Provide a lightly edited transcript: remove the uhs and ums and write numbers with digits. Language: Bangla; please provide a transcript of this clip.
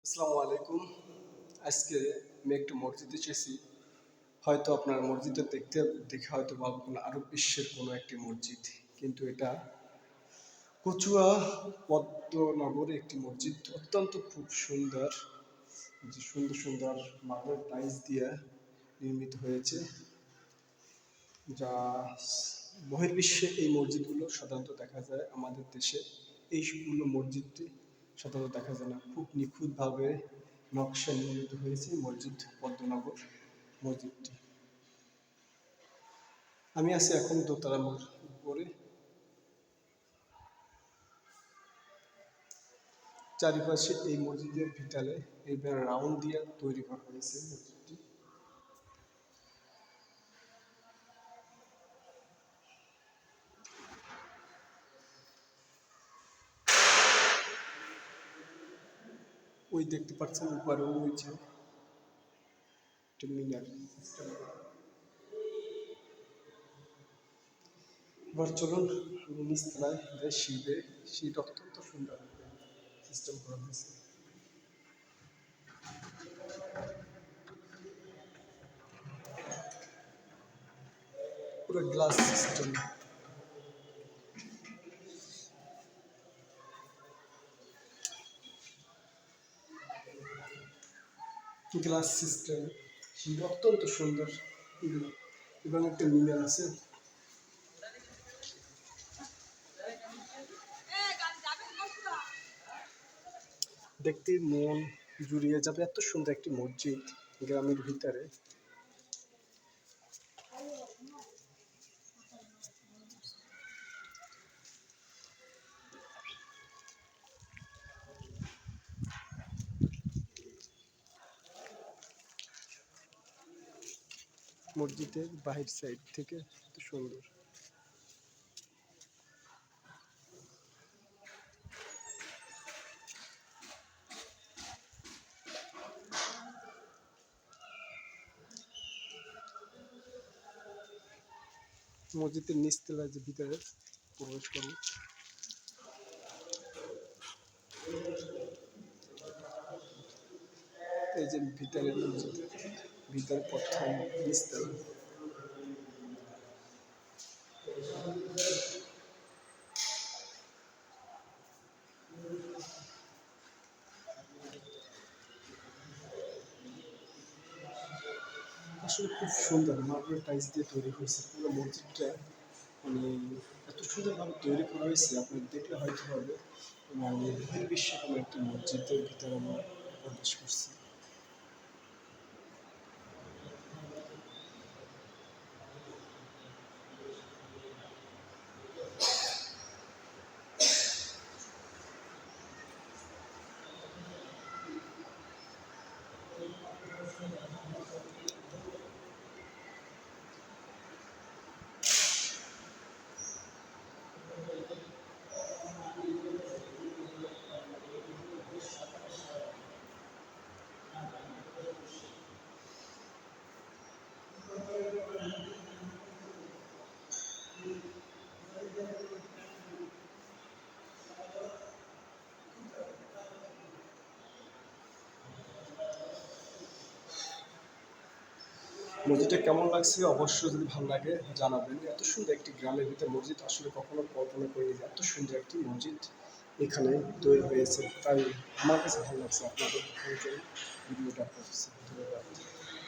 আসসালামু আলাইকুম। আজকে আমি একটু মসজিদে এসেছি। হয়তো আপনার মসজিদটা দেখে হয়তো ভাববেন আরব বিশ্বের কোনো একটি মসজিদ। কিন্তু এটা কচুয়া পদ্মনগরে একটি মসজিদ। অত্যন্ত খুব সুন্দর, যে সুন্দর সুন্দর মার্বেল টাইলস দিয়ে নির্মিত হয়েছে, যা বহির্বিশ্বে এই মসজিদগুলো সাধারণত দেখা যায়। আমাদের দেশে এইগুলো মসজিদটি সাধারণত দেখা যায় না। খুব নিখুঁতভাবে নকশা নির্মিত হয়েছে মসজিদ পদ্মনগর মসজিদটি। আমি আছি এখন দোতলার উপরে। চারিপাশে এই মসজিদের ভিতরে এইবার রাউন্ড দিয়ে তৈরি করা হয়েছে মসজিদটি। ওই দেখতে পাচ্ছেন উপরে ওই যে মিনার। এবার চলুন নিচতলায় শিবে, শীত অত্যন্ত সুন্দর সিস্টেম করা হয়েছে। পুরো গ্লাস সিস্টেম, গ্লাস সিস্টেম শীত অত্যন্ত সুন্দর। এবং একটা মিনার আছে। দেখতে মন জুড়িয়ে যাবে, এত সুন্দর একটি মসজিদ গ্রামের ভিতরে। মসজিদের বাহির সাইড থেকে এত সুন্দর। মসজিদের নিচতলায় যে ভিতরে প্রবেশ করুন। এই যে ভিতরে মসজিদের ভিতরে প্রথম নিচতলা। আসলে খুব সুন্দর মার্বেল টাইলস দিয়ে তৈরি হয়েছে পুরো মসজিদটা। মানে এত সুন্দরভাবে তৈরি করা হয়েছে, আপনার দেখলে হয়তো হবে মানে বহির্বিশ্বে কোনো একটি মসজিদের ভিতরে আমরা প্রবেশ করছি। মসজিদটা কেমন লাগছে অবশ্যই যদি ভালো লাগে জানাবেন। এত সুন্দর একটি গ্রামের ভিতরে মসজিদ আসলে কখনো কল্পনা করিনি যে এত সুন্দর একটি মসজিদ এখানে তৈরি হয়েছে। তাই আমার কাছে ভালো লাগছে। আপনাদের ভিডিওটা করছি।